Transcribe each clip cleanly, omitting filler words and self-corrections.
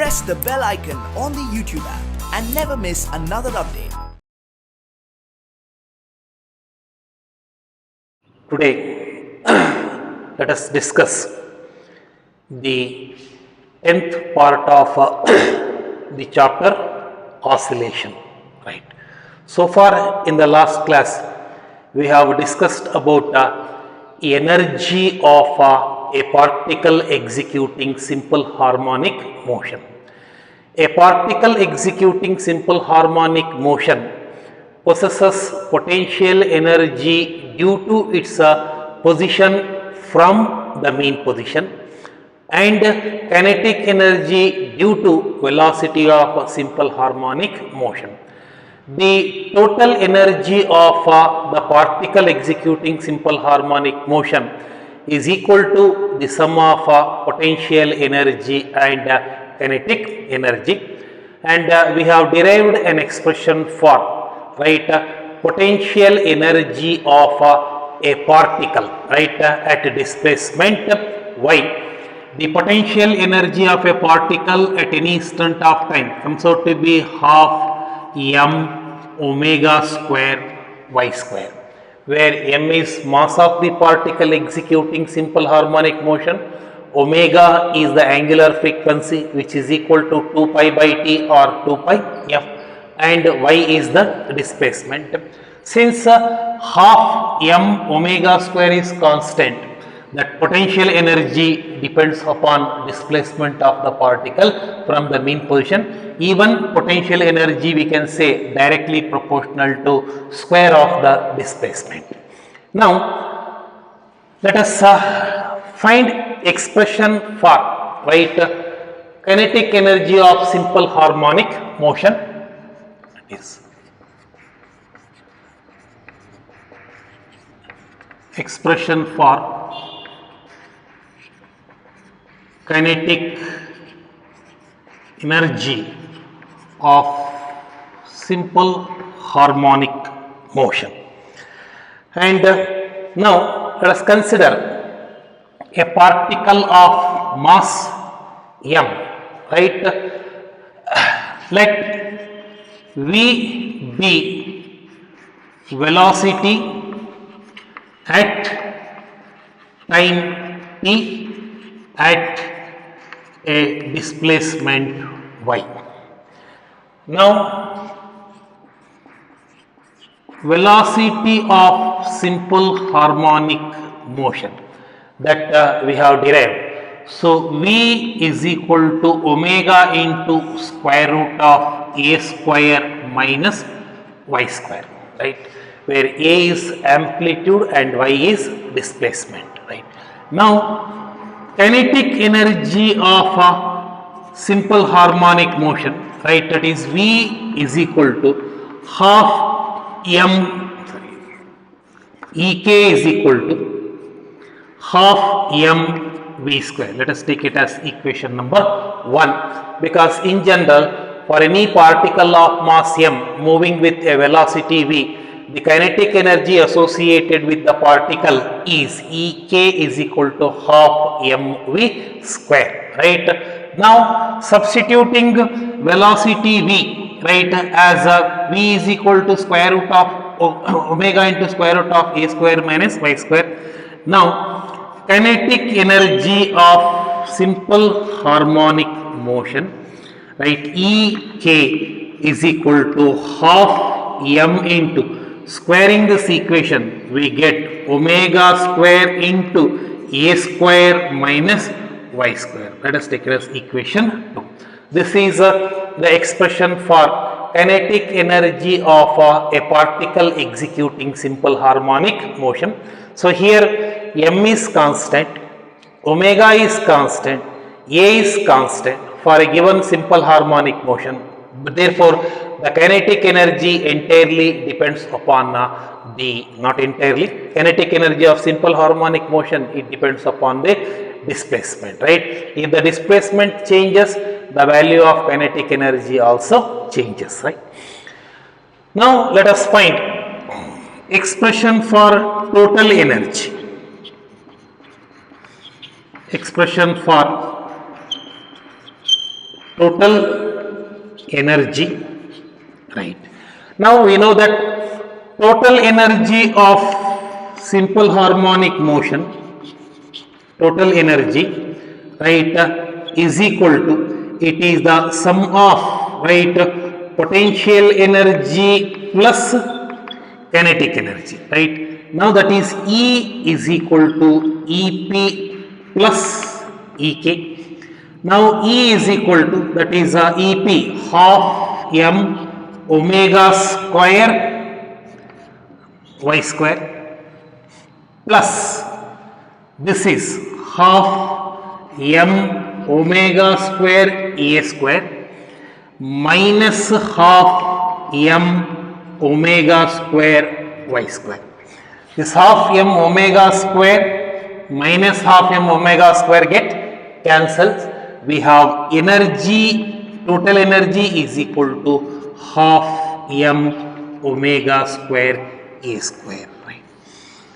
press the bell icon on the YouTube app and never miss another update. Today, let us discuss the 10th part of the chapter Oscillation. Right. So far in the last class, we have discussed about energy of a particle executing simple harmonic motion. A particle executing simple harmonic motion possesses potential energy due to its position from the mean position and kinetic energy due to velocity of simple harmonic motion. The total energy of the particle executing simple harmonic motion is equal to the sum of potential energy and kinetic energy, and we have derived an expression for potential energy of a particle at displacement y. The potential energy of a particle at any instant of time comes out to be half m omega square y square, where m is mass of the particle executing simple harmonic motion, omega is the angular frequency which is equal to 2 pi by t or 2 pi f, and y is the displacement. Since half m omega square is constant, that potential energy depends upon displacement of the particle from the mean position. Even potential energy we can say directly proportional to square of the displacement. Now let us find expression for kinetic energy of simple harmonic motion. Is expression for kinetic energy of simple harmonic motion. And now let us consider a particle of mass m, let v be velocity at time t at a displacement y. Now velocity of simple harmonic motion that we have derived. So v is equal to omega into square root of a square minus y square, where a is amplitude and y is displacement. Now kinetic energy of simple harmonic motion, that is v is equal to half m, ek is equal to half m v square. Let us take it as equation number 1, because in general for any particle of mass m moving with a velocity v, the kinetic energy associated with the particle is Ek is equal to half mv square. Now substituting velocity v as v is equal to square root of omega into square root of a square minus y square. Now kinetic energy of simple harmonic motion, Ek is equal to half m into squaring this equation, we get omega square into a square minus y square. Let us take it as equation 2. This is the expression for kinetic energy of a particle executing simple harmonic motion. So here m is constant, omega is constant, a is constant for a given simple harmonic motion. But therefore, the kinetic energy entirely depends upon not entirely, kinetic energy of simple harmonic motion, it depends upon the displacement. If the displacement changes, the value of kinetic energy also changes. Now let us find expression for total energy. Expression for total energy, right? Now we know that total energy of simple harmonic motion, total energy, right, is equal to, it is the sum of, right, potential energy plus kinetic energy, right? Now that is E is equal to EP plus EK. Now E is equal to, that is EP, half m omega square y square, plus this is half m omega square a square minus half m omega square y square. This half m omega square minus half m omega square get cancels. We have energy, total energy is equal to half m omega square a square, right?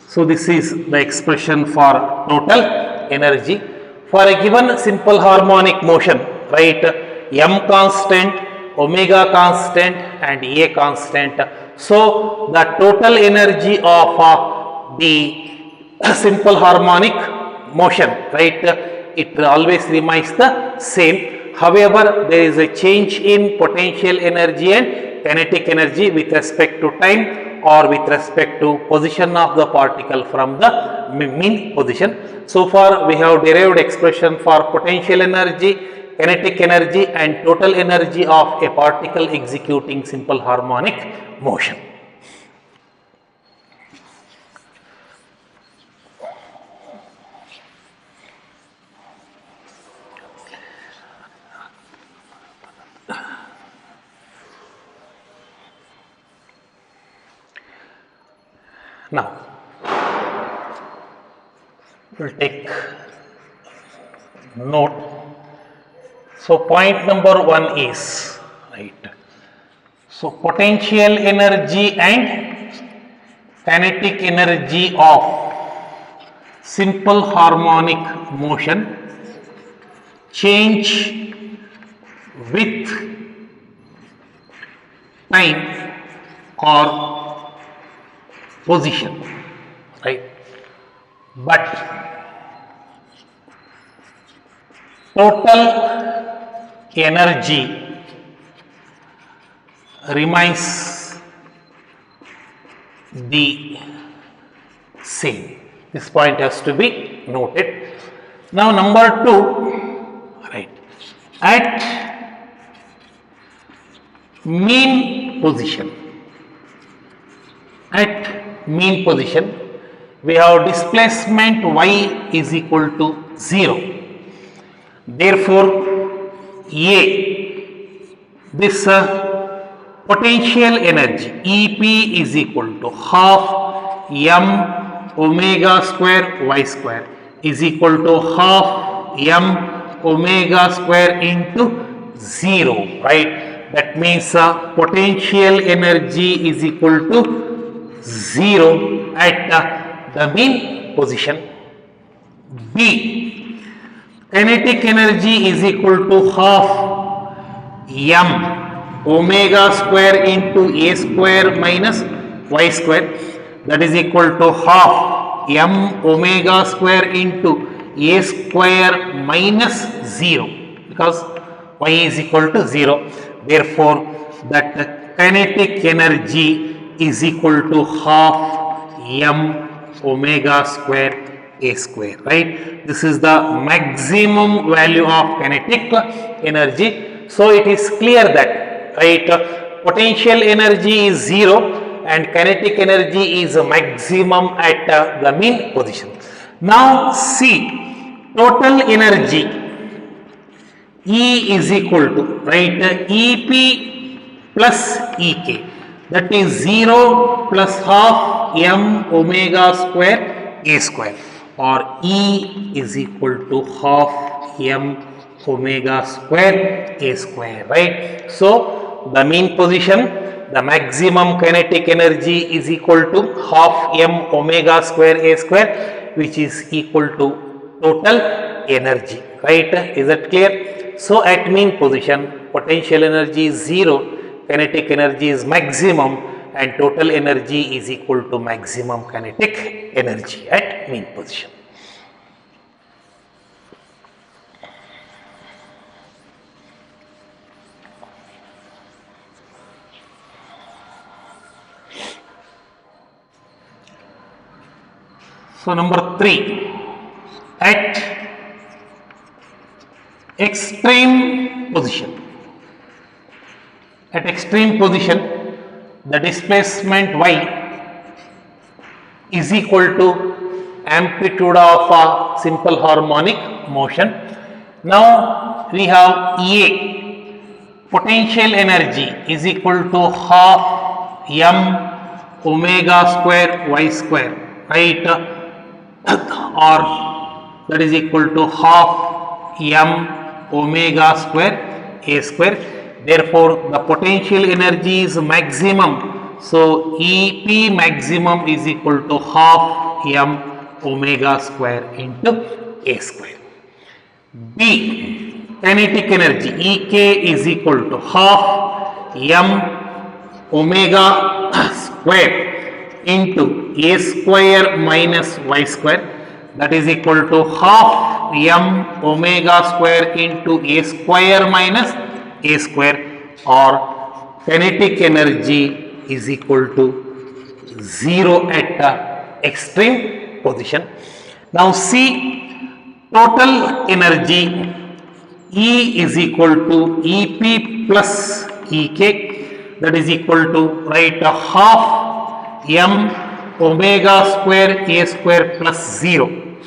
So this is the expression for total energy for a given simple harmonic motion, right? M constant, omega constant and a constant. So the total energy of the simple harmonic motion, right, it always remains the same. However, there is a change in potential energy and kinetic energy with respect to time or with respect to position of the particle from the mean position. So far we have derived expression for potential energy, kinetic energy and total energy of a particle executing simple harmonic motion. Now, we will take note. So, point number 1 is, right, so potential energy and kinetic energy of simple harmonic motion change with time or position, right? But total energy remains the same. This point has to be noted. Now number 2, right, at mean position, we have displacement y is equal to 0. Therefore, this potential energy EP is equal to half m omega square y square is equal to half m omega square into 0, right? That means potential energy is equal to 0 at the mean position. B, kinetic energy is equal to half m omega square into a square minus y square, that is equal to half m omega square into a square minus 0, because y is equal to 0. Therefore, that kinetic energy is equal to half m omega square a square, right? This is the maximum value of kinetic energy. So it is clear that, right, potential energy is 0 and kinetic energy is maximum at the mean position. Now see, total energy E is equal to, right, EP plus EK, that is 0 plus half m omega square a square, or E is equal to half m omega square a square, right? So the mean position, the maximum kinetic energy is equal to half m omega square a square, which is equal to total energy, right? Is that clear? So at mean position, potential energy is 0, kinetic energy is maximum, and total energy is equal to maximum kinetic energy at mean position. So number 3, at extreme position. At extreme position, the displacement y is equal to amplitude of a simple harmonic motion. Now we have A, potential energy is equal to half m omega square y square, right? Or that is equal to half m omega square a square. Therefore, the potential energy is maximum. So, EP maximum is equal to half m omega square into a square. B, kinetic energy EK is equal to half m omega square into a square minus y square, that is equal to half m omega square into a square minus a square, or kinetic energy is equal to 0 at extreme position. Now see, total energy E is equal to EP plus EK, that is equal to, right, half m omega square a square plus 0,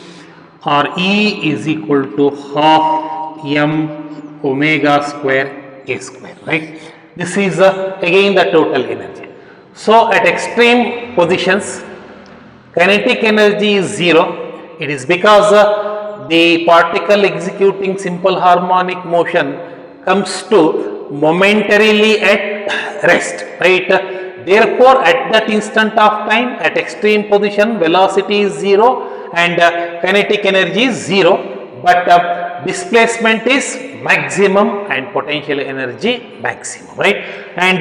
or E is equal to half m omega square a square, right? This is again the total energy. So at extreme positions, kinetic energy is 0. It is because the particle executing simple harmonic motion comes to momentarily at rest, right? Therefore, at that instant of time, at extreme position, velocity is 0 and kinetic energy is 0, but displacement is maximum and potential energy maximum, right? And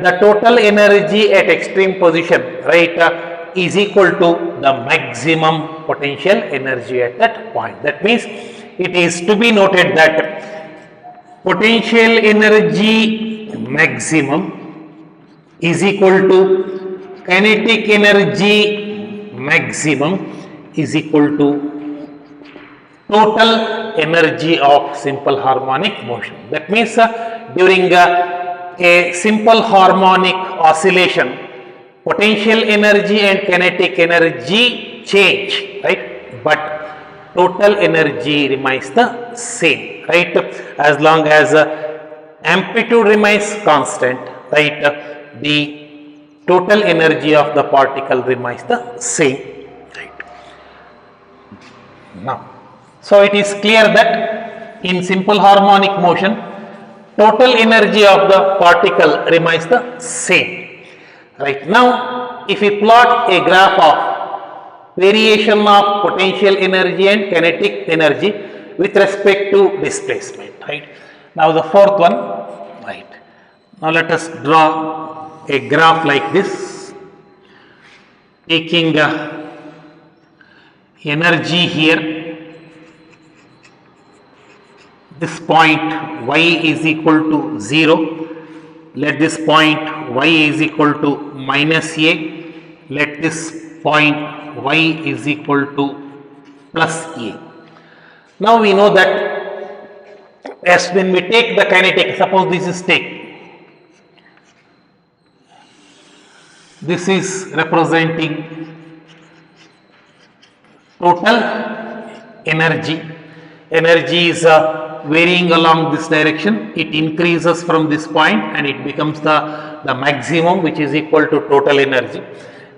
the total energy at extreme position, right, is equal to the maximum potential energy at that point. That means it is to be noted that potential energy maximum is equal to kinetic energy maximum is equal to total energy of simple harmonic motion. That means during a simple harmonic oscillation, potential energy and kinetic energy change, right? But total energy remains the same, right? As long as amplitude remains constant, right? The total energy of the particle remains the same, right? Now, so it is clear that in simple harmonic motion, total energy of the particle remains the same. Right now, if we plot a graph of variation of potential energy and kinetic energy with respect to displacement, right? Now the fourth one, right? Now let us draw a graph like this, taking energy here. This point y is equal to 0. Let this point y is equal to minus a. Let this point y is equal to plus a. Now we know that as when we take the kinetic, suppose this is take. This is representing total energy. Energy is varying along this direction. It increases from this point and it becomes the maximum, which is equal to total energy.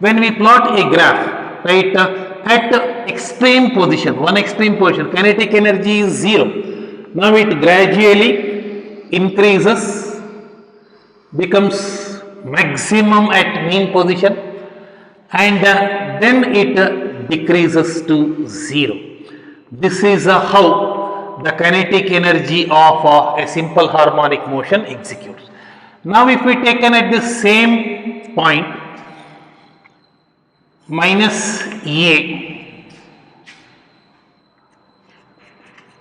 When we plot a graph, right, at extreme position, one extreme position, kinetic energy is 0. Now it gradually increases, becomes maximum at mean position, and then it decreases to 0. This is how the kinetic energy of a simple harmonic motion executes. Now if we take at the same point minus A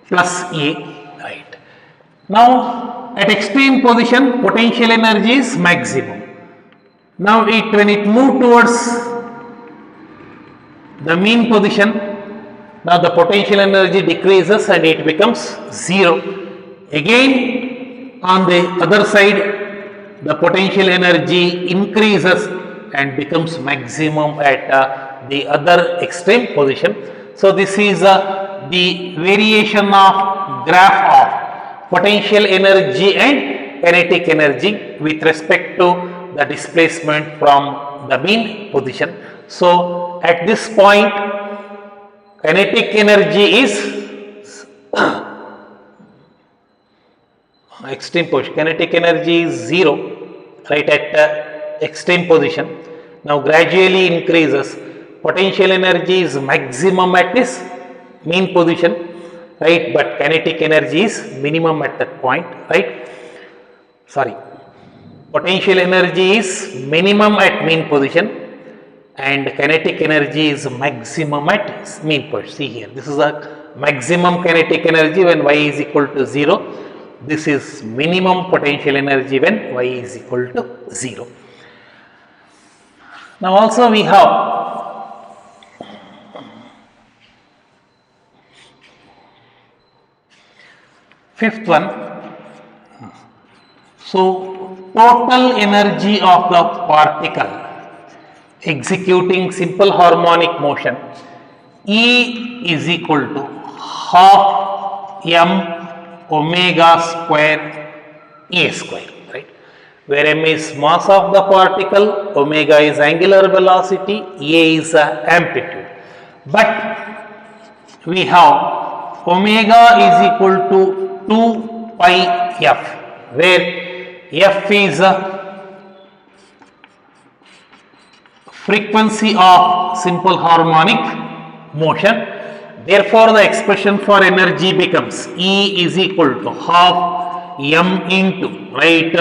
plus A, right. Now at extreme position potential energy is maximum. Now when it moves towards the mean position, now the potential energy decreases and it becomes 0. Again on the other side the potential energy increases and becomes maximum at the other extreme position. So this is the variation of graph of potential energy and kinetic energy with respect to the displacement from the mean position. So at this point kinetic energy is extreme position, kinetic energy is 0, right, at extreme position. Now gradually increases, potential energy is maximum at this mean position, right, but kinetic energy is minimum at that point, right. Sorry, potential energy is minimum at mean position and kinetic energy is maximum at mean position. See here, this is a maximum kinetic energy when y is equal to 0. This is minimum potential energy when y is equal to 0. Now also we have fifth one. So total energy of the particle executing simple harmonic motion E is equal to half m omega square A square, right, where m is mass of the particle, omega is angular velocity, A is amplitude. But we have omega is equal to 2 pi f, where f is frequency of simple harmonic motion. Therefore, the expression for energy becomes E is equal to half m into, right,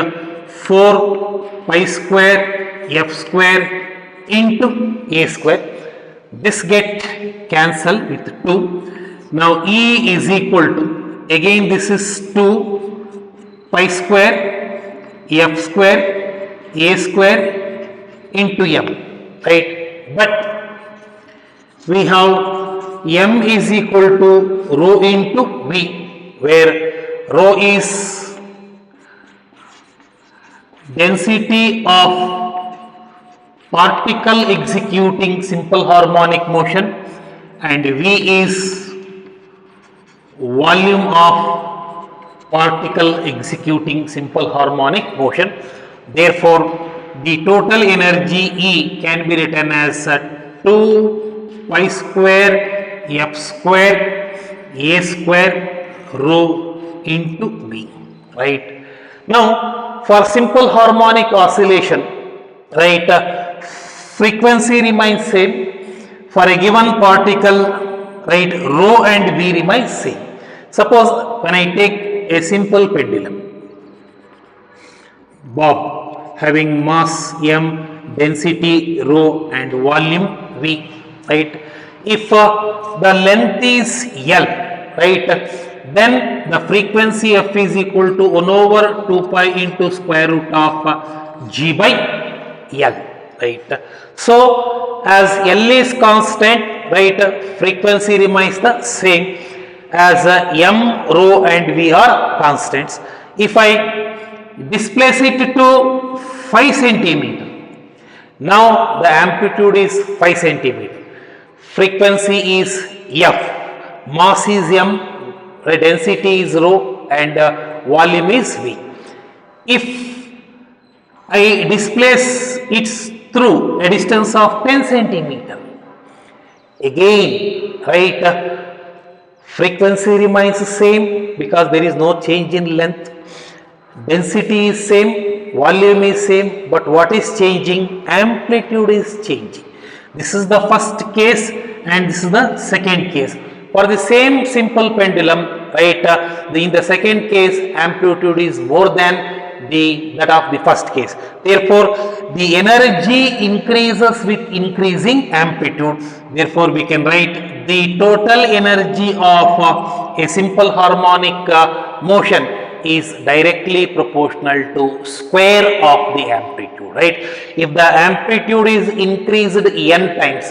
4 pi square f square into A square. This get cancelled with 2. Now E is equal to, again this is 2 pi square f square A square into m, right, but we have m is equal to rho into v, where rho is density of particle executing simple harmonic motion and v is volume of particle executing simple harmonic motion. Therefore, the total energy E can be written as 2 pi square f square A square rho into V, right. Now for simple harmonic oscillation, right, frequency remains same for a given particle, right, rho and V remains same. Suppose when I take a simple pendulum bob having mass m, density rho and volume V, right. If the length is L, right, then the frequency f is equal to 1 over 2 pi into square root of g by L, right. So as L is constant, right, frequency remains the same as m, rho and V are constants. If I displace it to 5 centimeter, now the amplitude is 5 centimeter. Frequency is F, mass is m, density is rho and volume is V. If I displace it through a distance of 10 centimeter, again, right, frequency remains same because there is no change in length, density is same, volume is same, but what is changing? Amplitude is changing. This is the first case and this is the second case. For the same simple pendulum, right? In the second case, amplitude is more than that of the first case. Therefore, the energy increases with increasing amplitude. Therefore, we can write the total energy of a simple harmonic motion is directly proportional to square of the amplitude, right? If the amplitude is increased n times,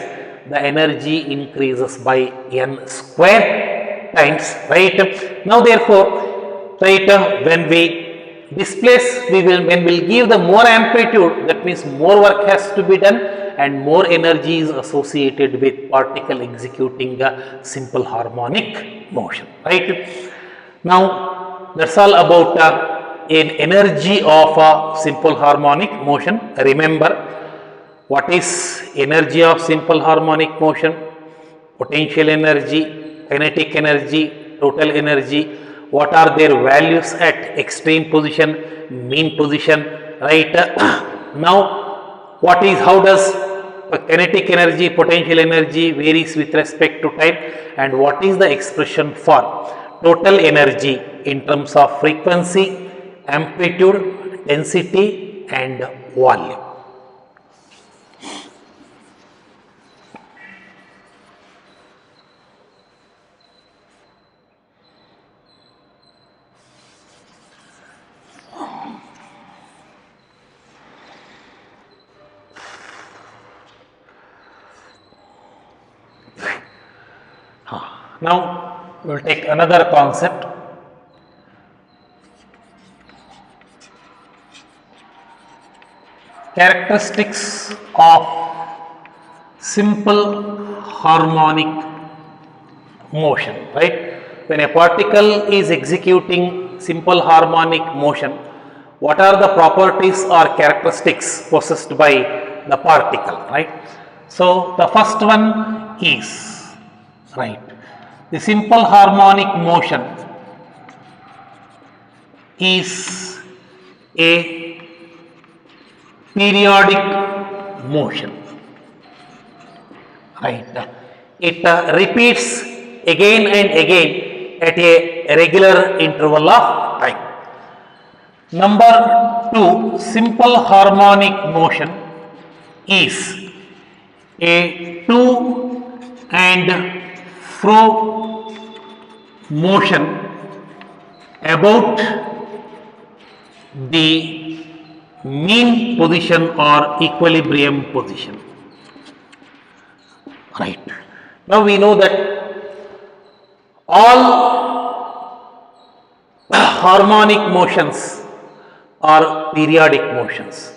the energy increases by n square times, right? Now, therefore, right, when we displace, when we'll give the more amplitude, that means more work has to be done and more energy is associated with particle executing a simple harmonic motion, right? Now, that's all about an energy of a simple harmonic motion. Remember, what is energy of simple harmonic motion? Potential energy, kinetic energy, total energy. What are their values at extreme position, mean position, right? Now, how does kinetic energy, potential energy varies with respect to time, and what is the expression for total energy in terms of frequency, amplitude, density and volume? Now, we will take another concept. Characteristics of simple harmonic motion, right? When a particle is executing simple harmonic motion, what are the properties or characteristics possessed by the particle, right? So, the first one is, right, the simple harmonic motion is a periodic motion, right? It repeats again and again at a regular interval of time. Number two, simple harmonic motion is a to and fro motion about the mean position or equilibrium position, right? Now we know that all harmonic motions are periodic motions,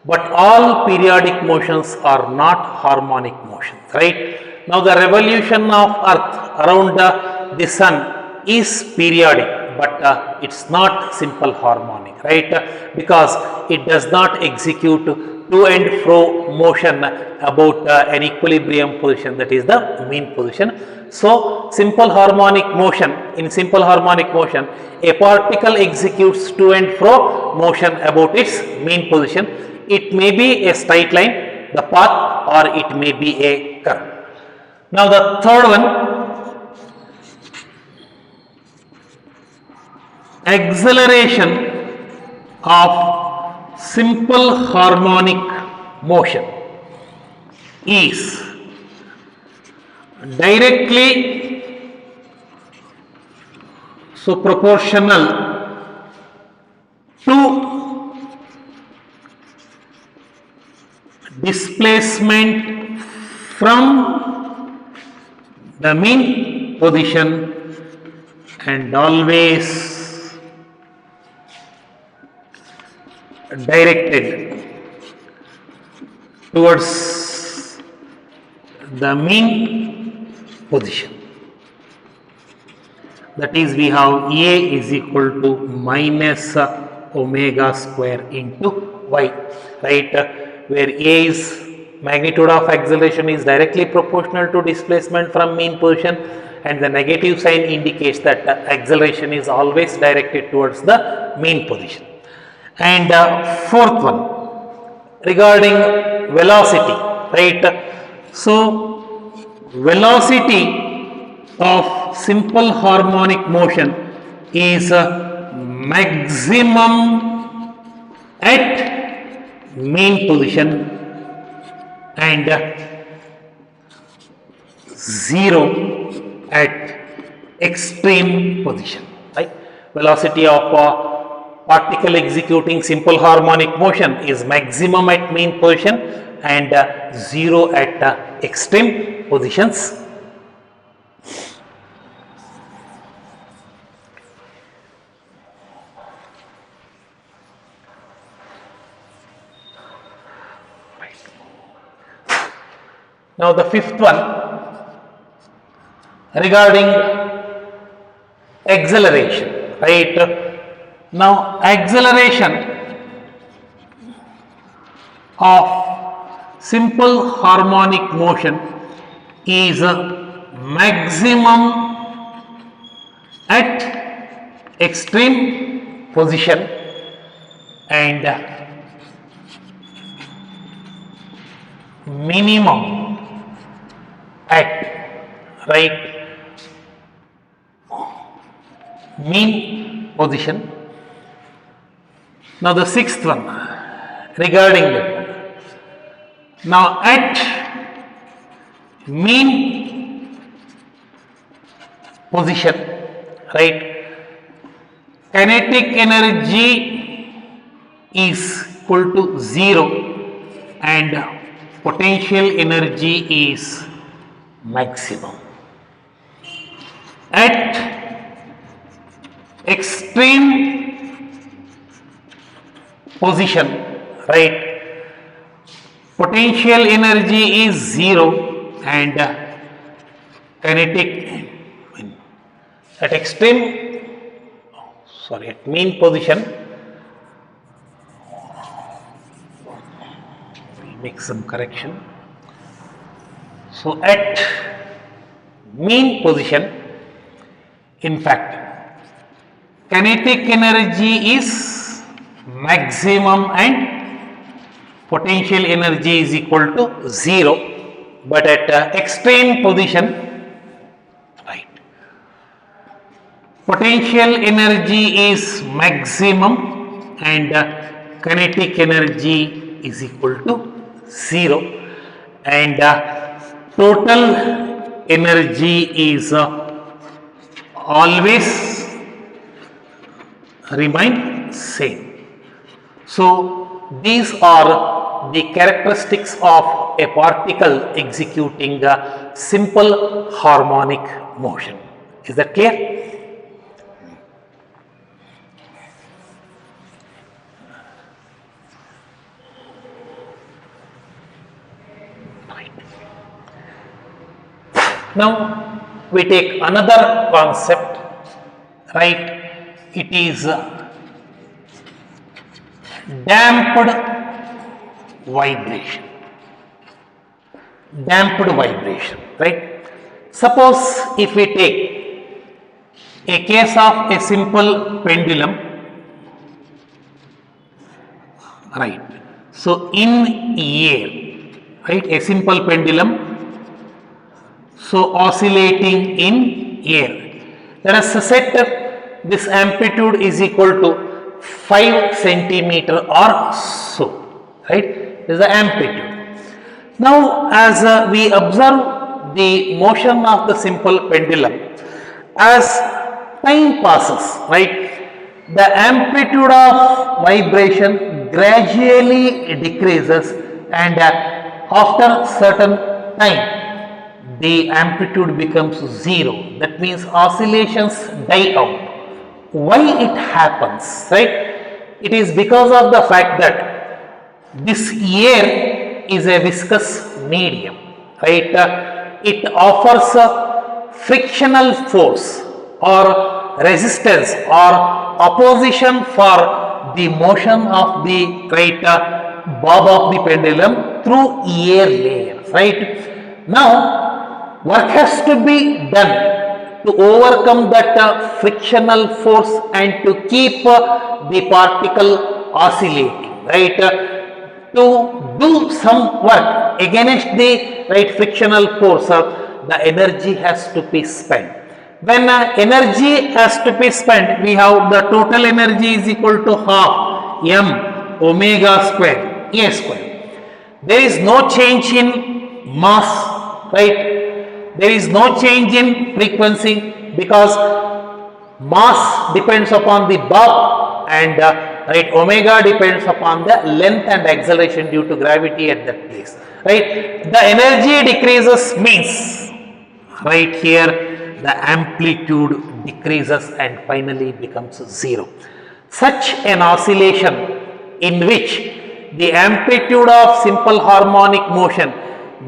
but all periodic motions are not harmonic motions, right? Now the revolution of earth around the sun is periodic, but it's not simple harmonic, right? Because it does not execute to and fro motion about an equilibrium position, that is the mean position. So, simple harmonic motion, in simple harmonic motion, a particle executes to and fro motion about its mean position. It may be a straight line, the path, or it may be a curve. Now, the third one, acceleration of simple harmonic motion is directly proportional to displacement from the mean position and always directed towards the mean position. That is, we have A is equal to minus omega square into y, right? Where A is magnitude of acceleration is directly proportional to displacement from mean position, and the negative sign indicates that acceleration is always directed towards the mean position. And fourth one, regarding velocity, right? So, velocity of simple harmonic motion is maximum at mean position and 0 at extreme position, right? Velocity of particle executing simple harmonic motion is maximum at mean position and 0 at extreme positions. Now the fifth one regarding acceleration, right? Now acceleration of simple harmonic motion is maximum at extreme position and minimum at mean position. Now the sixth one regarding that. Now at mean position, kinetic energy is equal to 0 and potential energy is maximum. At extreme position, potential energy is 0 and kinetic at at mean position, make some correction. So at mean position, in fact, kinetic energy is maximum and potential energy is equal to 0, but at extreme position, potential energy is maximum and kinetic energy is equal to 0 and total energy is always remain same. So these are the characteristics of a particle executing a simple harmonic motion. Is that clear? Now we take another concept, it is damped vibration. Damped vibration, Suppose if we take a case of a simple pendulum, so in air, a simple pendulum, so oscillating in air. Let us set this amplitude is equal to 5 centimeter or so, This is the amplitude. Now as we observe the motion of the simple pendulum, as time passes, the amplitude of vibration gradually decreases and after certain time the amplitude becomes 0. That means oscillations die out. Why it happens? It is because of the fact that this air is a viscous medium. It offers a frictional force or resistance or opposition for the motion of the bob of the pendulum through air layer. Now work has to be done to overcome that frictional force and to keep the particle oscillating, to do some work against the frictional force, the energy has to be spent. When energy has to be spent, we have the total energy is equal to half m omega square a square. There is no change in mass, right? There is no change in frequency because mass depends upon the bulk and right, omega depends upon the length and acceleration due to gravity at that place, right? The energy decreases means right here the amplitude decreases and finally becomes zero. Such an oscillation in which the amplitude of simple harmonic motion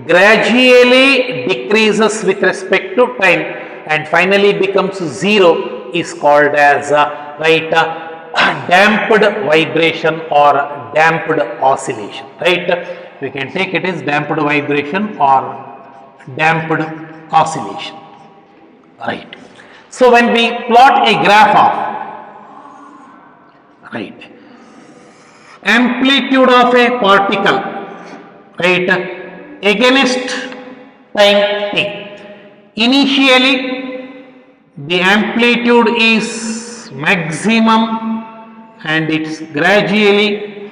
gradually decreases with respect to time and finally becomes zero is called as damped vibration or damped oscillation, right? We can take it as damped vibration or damped oscillation, right? So when we plot a graph of right amplitude of a particle right against time t, initially the amplitude is maximum and it's gradually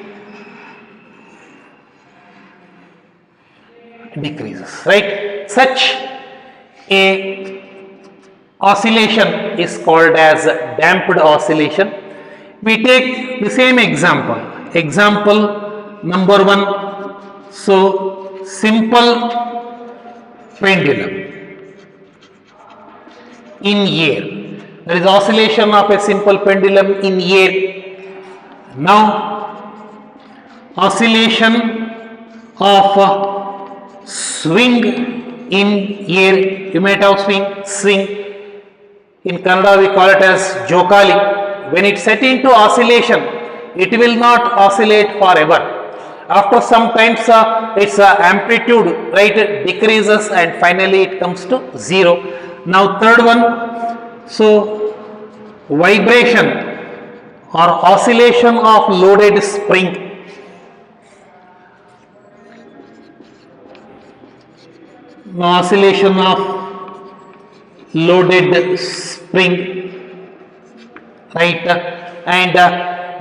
decreases, right? Such a oscillation is called as damped oscillation. We take the same example, example number 1. So simple pendulum in air, there is oscillation of a simple pendulum in air. Now oscillation of swing in air, you might have swing, in Kannada we call it as jokali. When it set into oscillation, it will not oscillate forever. After some times its amplitude right decreases and finally it comes to zero. Now third one, so vibration or oscillation of loaded spring. Now oscillation of loaded spring, right, and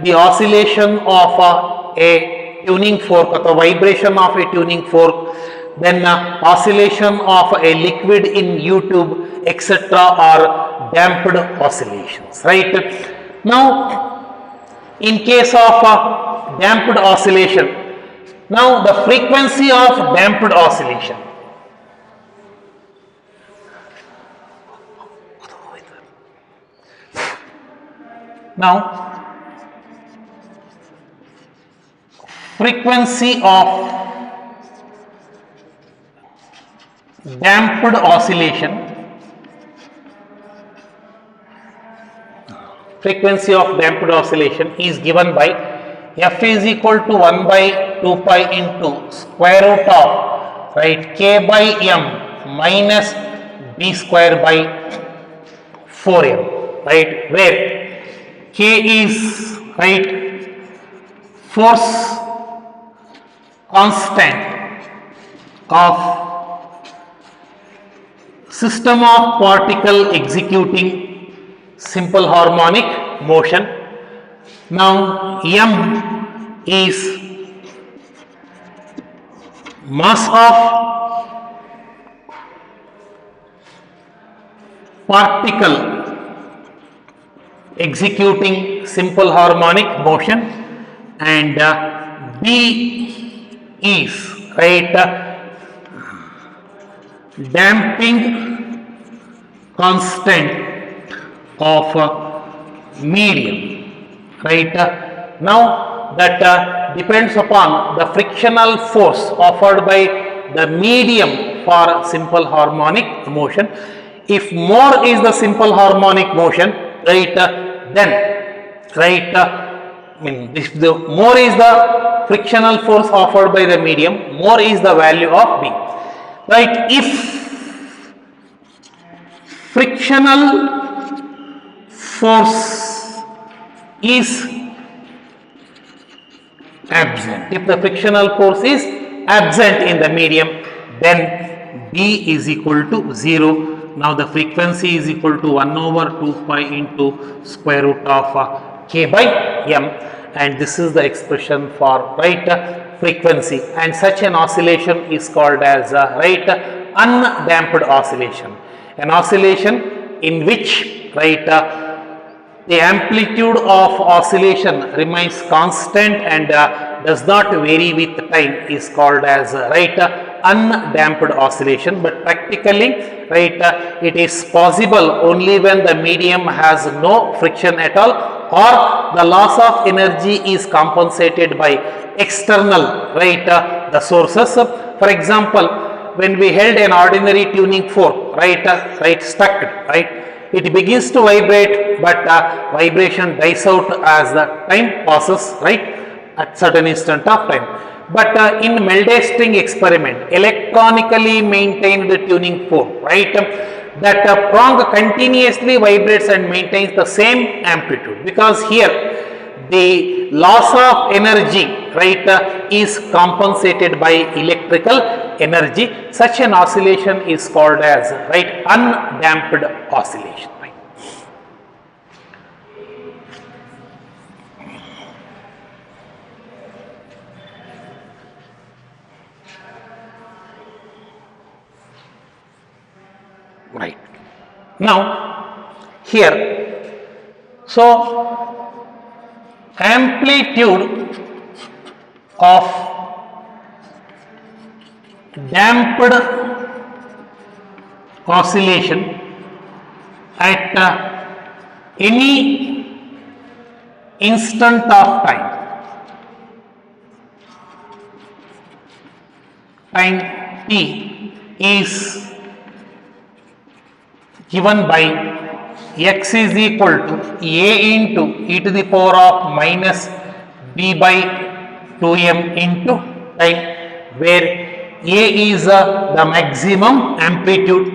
the oscillation of a tuning fork or the vibration of a tuning fork, then oscillation of a liquid in U-tube, etc. are damped oscillations, right? Now in case of damped oscillation, now the frequency of damped oscillation, now frequency of damped oscillation, frequency of damped oscillation is given by f is equal to 1 by 2 pi into square root of right k by m minus b square by 4m, right, where k is right force constant of system of particle executing simple harmonic motion. Now m is mass of particle executing simple harmonic motion and b is right damping constant of medium, right. Now that depends upon the frictional force offered by the medium for simple harmonic motion. If more is the simple harmonic motion, right, then right if the more is the frictional force offered by the medium, more is the value of B, right. If frictional force is absent, if the frictional force is absent in the medium, then B is equal to 0, now the frequency is equal to 1 over 2 pi into square root of k by m, and this is the expression for right frequency, and such an oscillation is called as right undamped oscillation, an oscillation in which right the amplitude of oscillation remains constant and does not vary with time is called as right undamped oscillation. But practically right it is possible only when the medium has no friction at all, or the loss of energy is compensated by external right the sources. For example, when we held an ordinary tuning fork right stuck right, it begins to vibrate, but vibration dies out as the time passes right at certain instant of time. But in Meldé string experiment, electronically maintained tuning fork right, that prong continuously vibrates and maintains the same amplitude, because here the loss of energy right is compensated by electrical energy. Such an oscillation is called as right undamped oscillation. Right. Now here, so amplitude of damped oscillation at any instant of time t is given by x is equal to a into e to the power of minus b by 2m into time, where a is the maximum amplitude,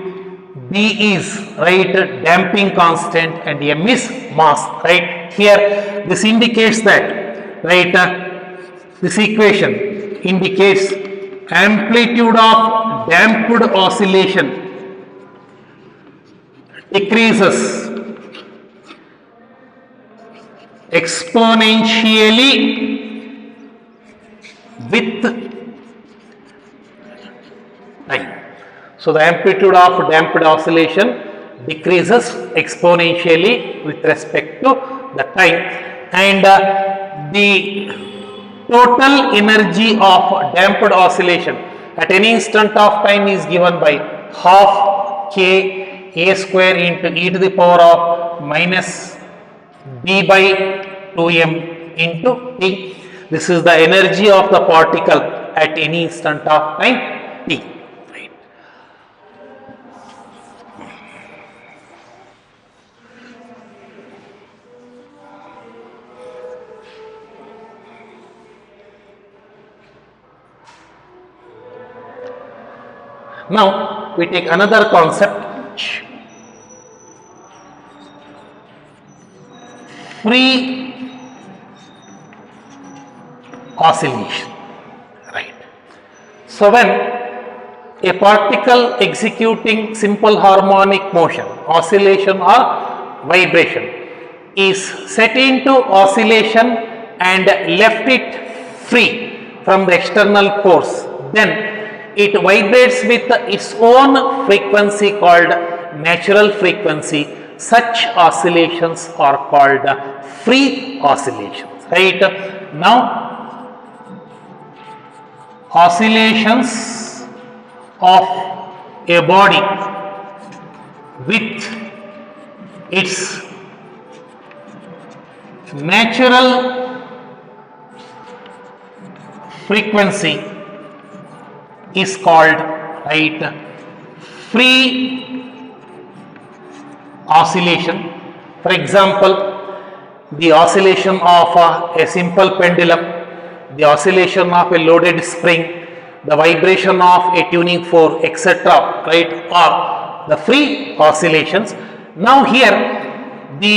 b is right damping constant, and m is mass. Right here, this indicates that right this equation indicates amplitude of damped oscillation decreases exponentially with time. So the amplitude of damped oscillation decreases exponentially with respect to the time, and the total energy of damped oscillation at any instant of time is given by half k a square into e to the power of minus b by 2m into t. This is the energy of the particle at any instant of time t. Right. Now we take another concept, free oscillation. Right. So when a particle executing simple harmonic motion, oscillation or vibration, is set into oscillation and left it free from the external force, then it vibrates with its own frequency called natural frequency. Such oscillations are called free oscillations. Right. Now, oscillations of a body with its natural frequency is called right free oscillation. For example, the oscillation of a simple pendulum, the oscillation of a loaded spring, the vibration of a tuning fork, etc. right, are the free oscillations. Now here the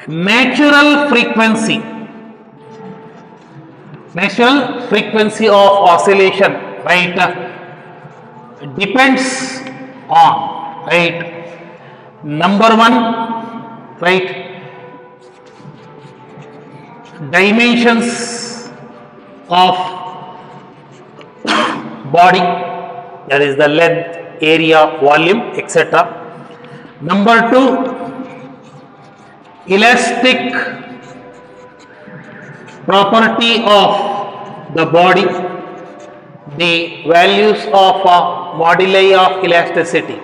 natural frequency of oscillation right depends on, right? Number one, right, dimensions of body, that is the length, area, volume, etc. Number two, elastic property of the body, the values of moduli of elasticity,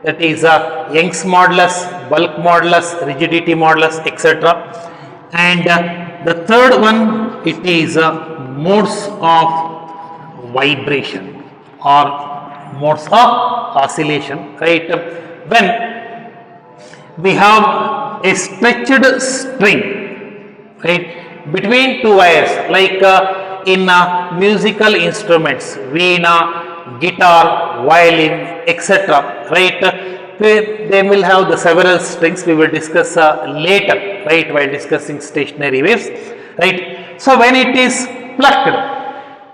that is Young's modulus, bulk modulus, rigidity modulus, etc. And the third one, it is modes of vibration or modes of oscillation, right? When we have a stretched string, right, between two wires, like in musical instruments, veena, guitar, violin, etc., right? They will have the several strings. We will discuss later, right, while discussing stationary waves, right? So when it is plucked,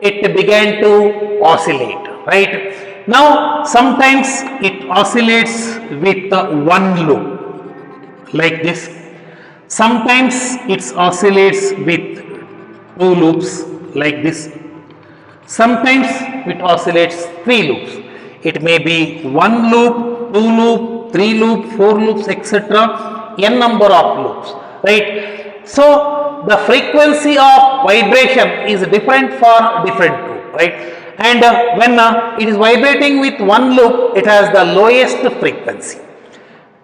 it began to oscillate, right? Now sometimes it oscillates with one loop, like this. Sometimes it oscillates with two loops, like this. Sometimes it oscillates three loops. It may be one loop, two loop, three loop, four loops, etc. N number of loops, right? So the frequency of vibration is different for different loop, right? And when it is vibrating with one loop, it has the lowest frequency.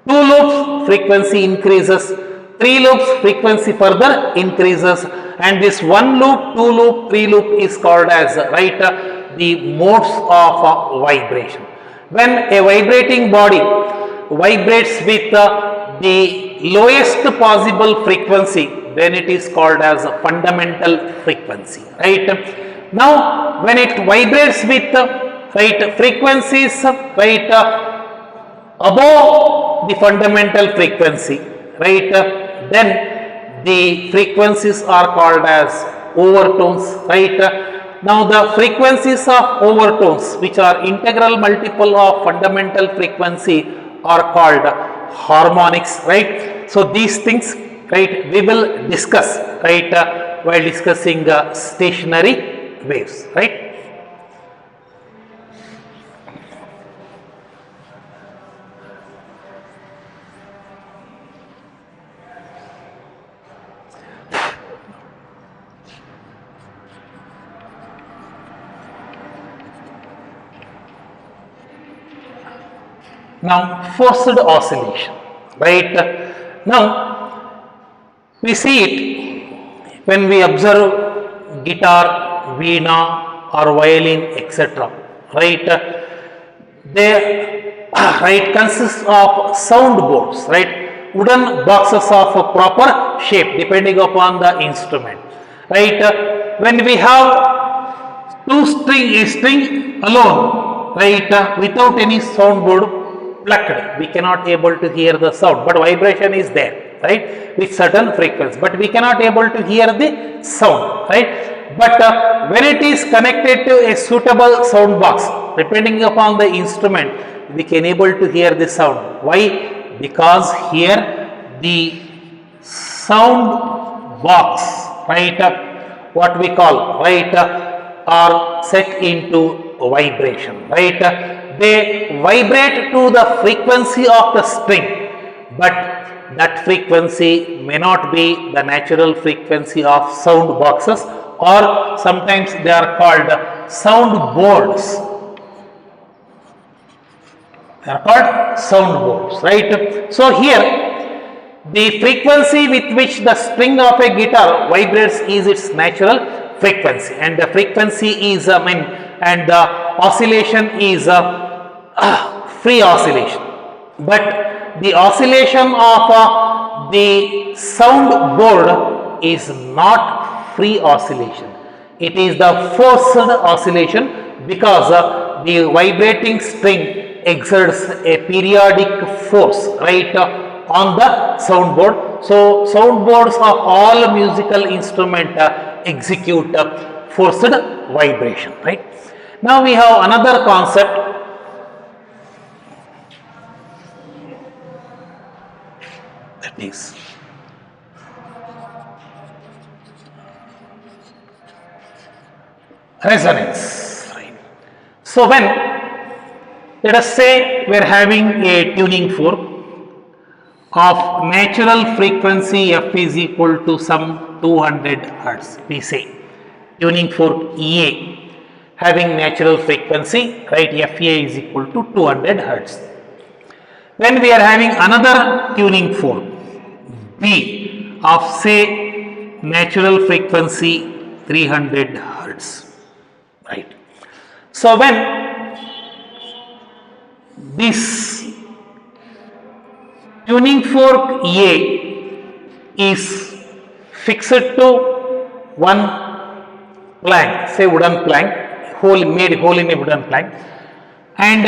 Two loops, frequency increases. Three loops, frequency further increases, and this one loop, two loop, three loop is called as, right, the modes of vibration. When a vibrating body vibrates with the lowest possible frequency, then it is called as fundamental frequency, right? Now when it vibrates with, right, frequencies, right, above the fundamental frequency, right, then the frequencies are called as overtones, right? Now the frequencies of overtones, which are integral multiple of fundamental frequency, are called harmonics, right? So these things, right, we will discuss, right, while discussing stationary waves, right? Now forced oscillation, right? Now we see it when we observe guitar, veena or violin, etc., right? They, right, consist of sound boards, right, wooden boxes of a proper shape depending upon the instrument, right? When we have a string alone, right, without any sound board plucked, we cannot able to hear the sound, but vibration is there, right, with certain frequency, but we cannot able to hear the sound, right? But when it is connected to a suitable sound box, depending upon the instrument, we can able to hear the sound. Why? Because here the sound box, right, what we call, right, are set into vibration, right? They vibrate to the frequency of the string, but that frequency may not be the natural frequency of sound boxes, or sometimes they are called sound boards. They are called sound boards, right? So here the frequency with which the string of a guitar vibrates is its natural frequency, and the frequency is and the oscillation is free oscillation. But the oscillation of the sound board is not free oscillation. It is the forced oscillation, because the vibrating string exerts a periodic force, right, on the sound board. So sound boards of all musical instrument execute forced vibration, right? Now we have another concept. is. Resonance. Right. So when, let us say we are having a tuning fork of natural frequency f is equal to some 200 hertz, we say tuning fork EA having natural frequency, right, FA is equal to 200 hertz. When we are having another tuning fork B of say natural frequency 300 hertz, right. So when this tuning fork A is fixed to one plank, say wooden plank, made hole in a wooden plank, and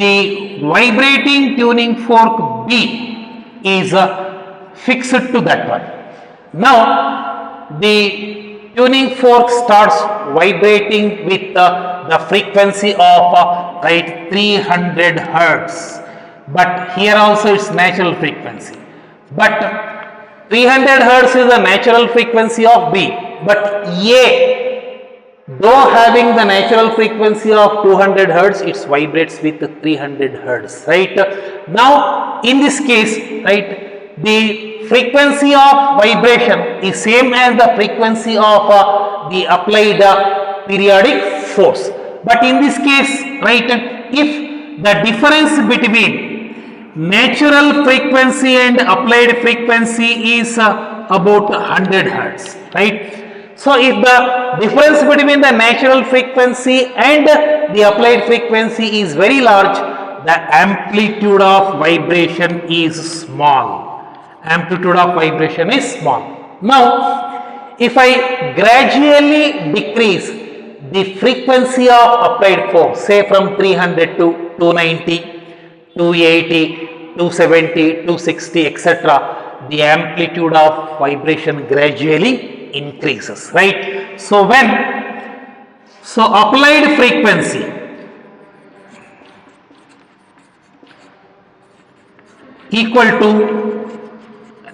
the vibrating tuning fork B is fixed to that one. Now the tuning fork starts vibrating with the frequency of right 300 hertz, but here also it's natural frequency, but 300 hertz is the natural frequency of B, but A, though having the natural frequency of 200 hertz, it vibrates with 300 hertz, right. Now in this case, right, the frequency of vibration is same as the frequency of the applied periodic force, but in this case, right, if the difference between natural frequency and applied frequency is about 100 hertz, right. So if the difference between the natural frequency and the applied frequency is very large, the amplitude of vibration is small. Amplitude of vibration is small. Now, if I gradually decrease the frequency of applied force, say from 300 to 290, 280, 270, 260, etc., the amplitude of vibration gradually increases, right. So when, so applied frequency equal to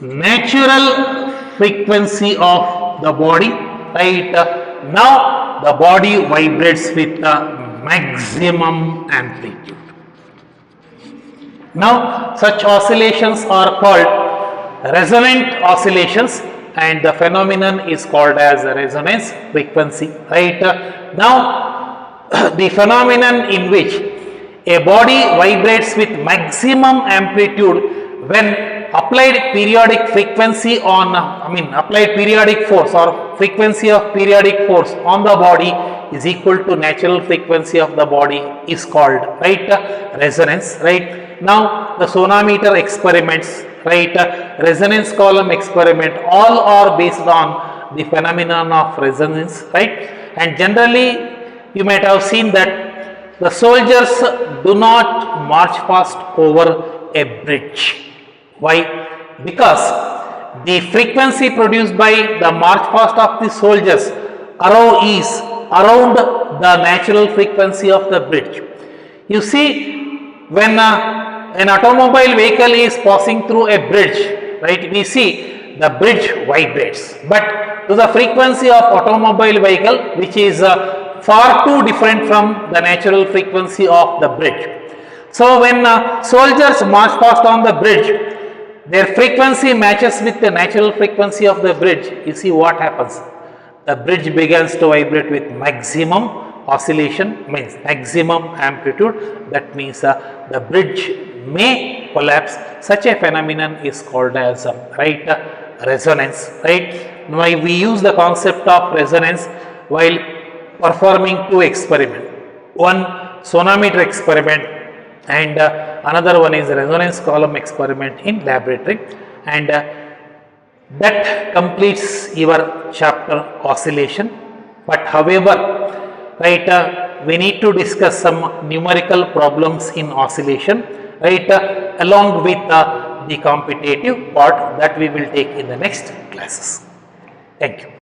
natural frequency of the body, right. Now the body vibrates with the maximum amplitude. Now such oscillations are called resonant oscillations, and the phenomenon is called as resonance frequency, right. Now the phenomenon in which a body vibrates with maximum amplitude when applied periodic frequency on applied periodic force or frequency of periodic force on the body is equal to natural frequency of the body is called, right, resonance, right. Now the sonometer experiments, right, resonance column experiment, all are based on the phenomenon of resonance, right. And generally you might have seen that the soldiers do not march fast over a bridge. Why? Because the frequency produced by the march fast of the soldiers is around the natural frequency of the bridge. You see, when an automobile vehicle is passing through a bridge, right, we see the bridge vibrates, but to the frequency of automobile vehicle, which is far too different from the natural frequency of the bridge. So when soldiers march past on the bridge, their frequency matches with the natural frequency of the bridge. You see what happens? The bridge begins to vibrate with maximum oscillation, means maximum amplitude. That means the bridge may collapse. Such a phenomenon is called as right, resonance, right. Now we use the concept of resonance while performing two experiments, one sonometer experiment and another one is resonance column experiment in laboratory, and that completes your chapter oscillation. But however, right, we need to discuss some numerical problems in oscillation, right, along with the competitive part that we will take in the next classes. Thank you.